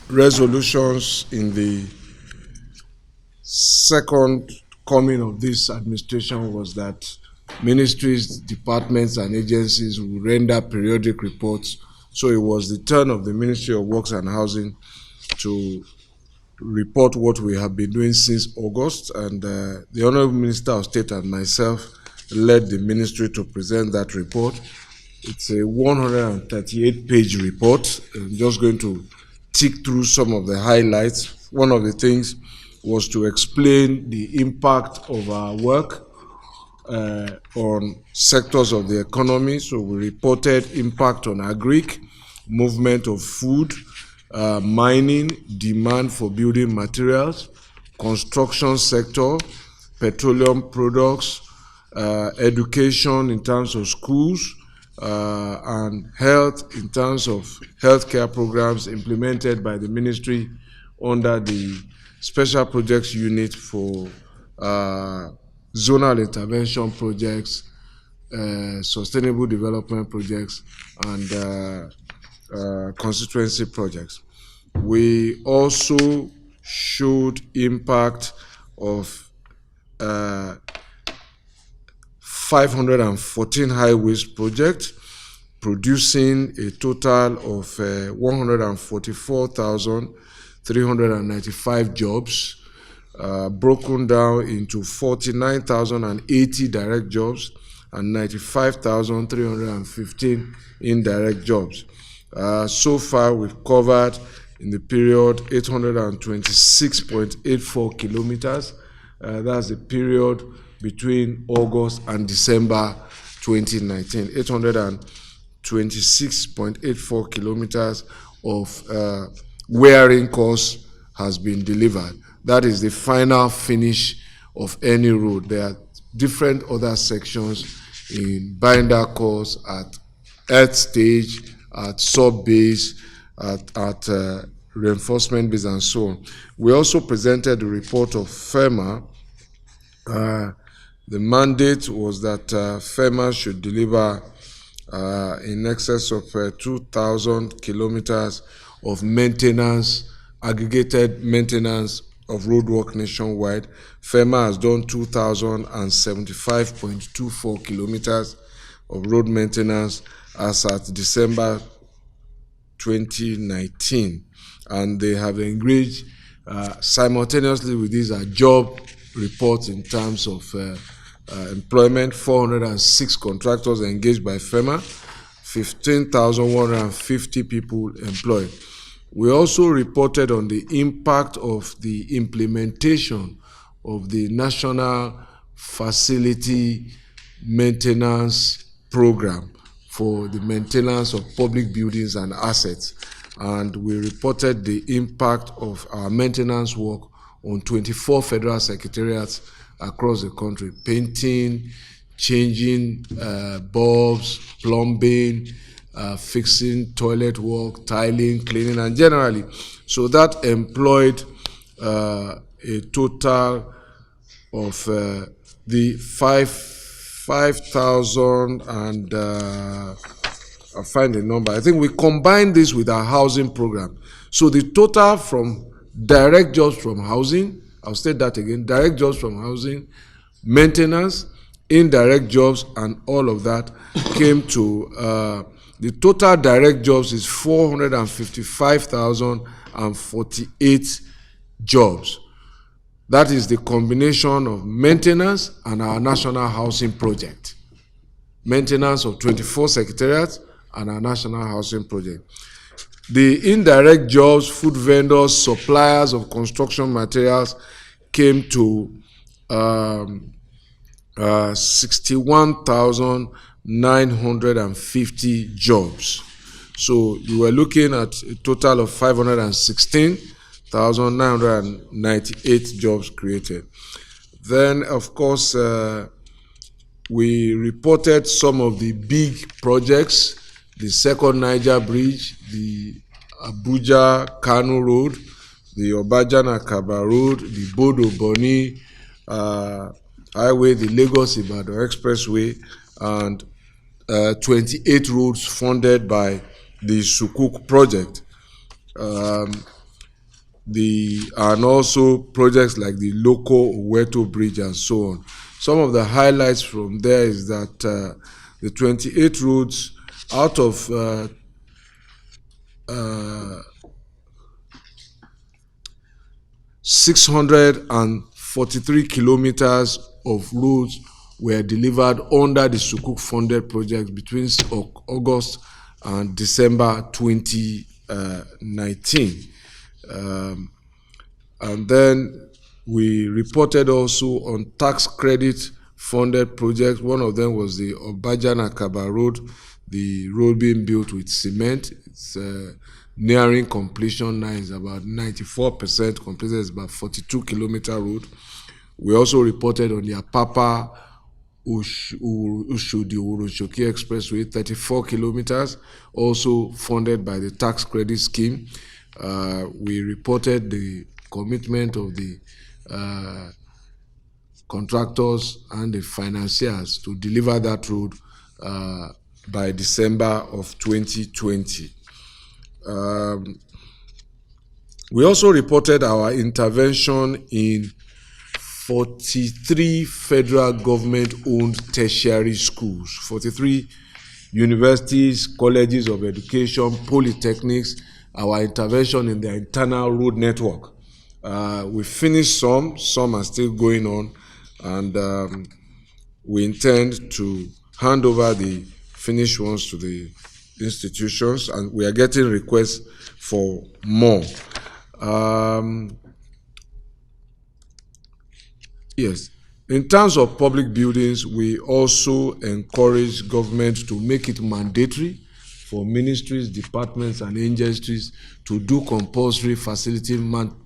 resolutions in the second coming of this administration was that ministries, departments, and agencies will render periodic reports. So it was the turn of the Ministry of Works and Housing to report what we have been doing since August, and the Honorable Minister of State and myself led the ministry to present that report. It's a 138-page report. I'm just going to tick through some of the highlights. One of the things was to explain the impact of our work on sectors of the economy. So we reported impact on agric, movement of food, mining, demand for building materials, construction sector, petroleum products, education in terms of schools, and health in terms of healthcare programs implemented by the ministry under the Special Projects Unit for zonal intervention projects, sustainable development projects, and constituency projects. We also showed impact of 514 highways projects, producing a total of 144,395 jobs, broken down into 49,080 direct jobs and 95,315 indirect jobs. So far, we've covered in the period 826.84 kilometers. That's the period between August and December 2019. 826.84 kilometers of wearing course has been delivered. That is the final finish of any road. There are different other sections in binder course, at earth stage, at sub base, at reinforcement base, and so on. We also presented the report of FEMA. The mandate was that FEMA should deliver in excess of 2,000 kilometers of maintenance, aggregated maintenance of roadwork nationwide. FEMA has done 2,075.24 kilometers of road maintenance as at December 2019, and they have engaged simultaneously with these job reports in terms of employment. 406 contractors engaged by FEMA, 15,150 people employed. We also reported on the impact of the implementation of the National Facility Maintenance Program for the maintenance of public buildings and assets. And we reported the impact of our maintenance work on 24 federal secretariats across the country: painting, changing bulbs, plumbing, fixing toilet work, tiling, cleaning, and generally. So that employed a total of the 5,000 and I'll find the number. I think we combined this with our housing program. So the total from direct jobs from housing, I'll state that again, direct jobs from housing, maintenance, indirect jobs, and all of that came to the total direct jobs is 455,048 jobs. That is the combination of maintenance and our national housing project. Maintenance of 24 secretariats and our national housing project. The indirect jobs, food vendors, suppliers of construction materials came to 61,950 jobs. So you were looking at a total of 516,998 jobs created. Then, of course, we reported some of the big projects: the second Niger Bridge, the Abuja-Kano Road, the Obajan-Akaba Road, the Bodo-Boni Highway, the Lagos-Ibadan Expressway, and 28 roads funded by the Sukuk project. and also projects like the Loko Oweto Bridge and so on. Some of the highlights from there is that the 28 roads out of 643 kilometers of roads were delivered under the Sukuk funded project between August and December 2019. And then we reported also on tax credit funded projects. One of them was the Obajan-Akaba Road, the road being built with cement. It's nearing completion now. It's about 94% completed. It's about 42-kilometer road. We also reported on the Apapa Ushodi-Uroshoki Expressway, 34 kilometers, also funded by the tax credit scheme. We reported the commitment of the contractors and the financiers to deliver that road by December of 2020. We also reported our intervention in 43 federal government-owned tertiary schools, 43 universities, colleges of education, polytechnics, our intervention in their internal road network. We finished some are still going on, and we intend to hand over the finished ones to the institutions, and we are getting requests for more. Yes. In terms of public buildings, we also encourage government to make it mandatory for ministries, departments, and agencies to do compulsory facility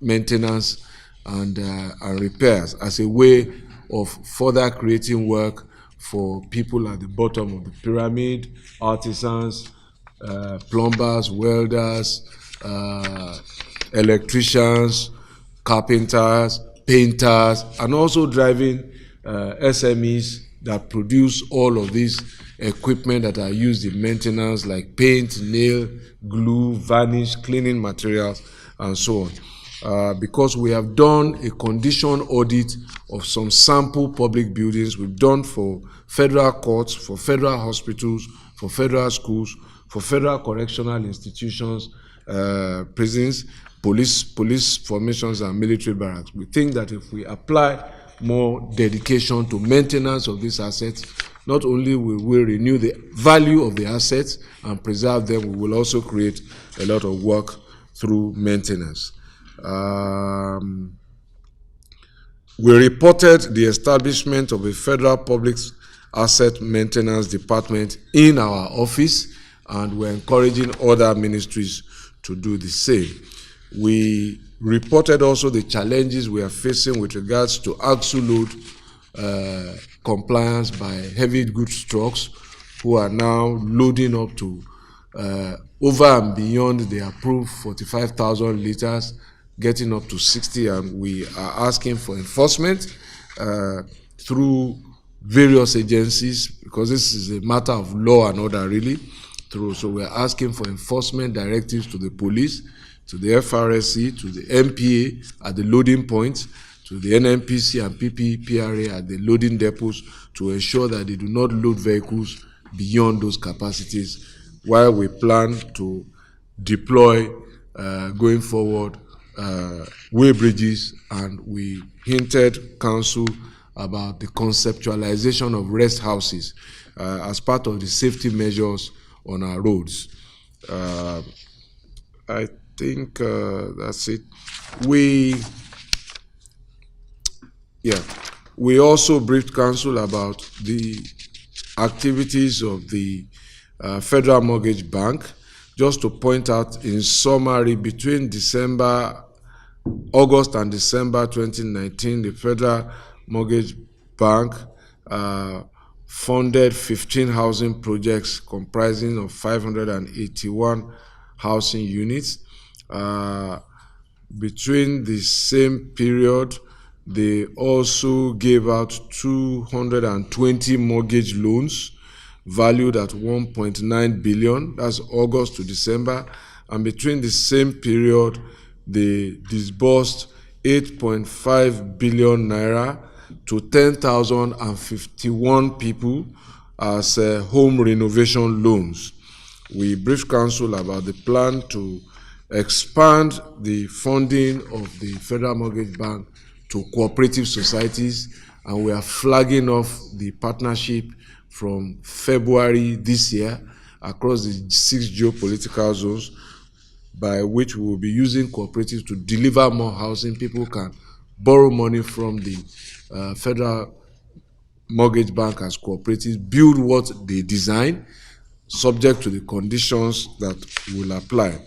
maintenance and repairs as a way of further creating work for people at the bottom of the pyramid, artisans, plumbers, welders, electricians, carpenters, painters, and also driving SMEs that produce all of these equipment that are used in maintenance, like paint, nail, glue, varnish, cleaning materials, and so on. Because we have done a condition audit of some sample public buildings. We've done for federal courts, for federal hospitals, for federal schools, for federal correctional institutions, prisons, police formations, and military barracks. We think that if we apply more dedication to maintenance of these assets, not only will we renew the value of the assets and preserve them, we will also create a lot of work through maintenance. We reported the establishment of a federal public asset maintenance department in our office, and we're encouraging other ministries to do the same. We reported also the challenges we are facing with regards to axle load compliance by heavy goods trucks, who are now loading up to over and beyond the approved 45,000 liters, getting up to 60, and we are asking for enforcement through various agencies, because this is a matter of law and order, really. So we're asking for enforcement directives to the police, to the FRSC, to the MPA at the loading points, to the NNPC and PPPRA at the loading depots, to ensure that they do not load vehicles beyond those capacities, while we plan to deploy going forward way bridges, and we hinted council about the conceptualization of rest houses as part of the safety measures on our roads. I think that's it. We also briefed council about the activities of the Federal Mortgage Bank. Just to point out in summary, between August and December 2019, the Federal Mortgage Bank funded 15 housing projects comprising of 581 housing units. Between the same period, they also gave out 220 mortgage loans valued at 1.9 billion. That's August to December. And between the same period, they disbursed 8.5 billion naira to 10,051 people as home renovation loans. We briefed Council about the plan to expand the funding of the Federal Mortgage Bank to cooperative societies, and we are flagging off the partnership from February this year across the 6 geopolitical zones, by which we will be using cooperatives to deliver more housing. People can borrow money from the Federal Mortgage Bank as cooperatives, build what they design, subject to the conditions that will apply.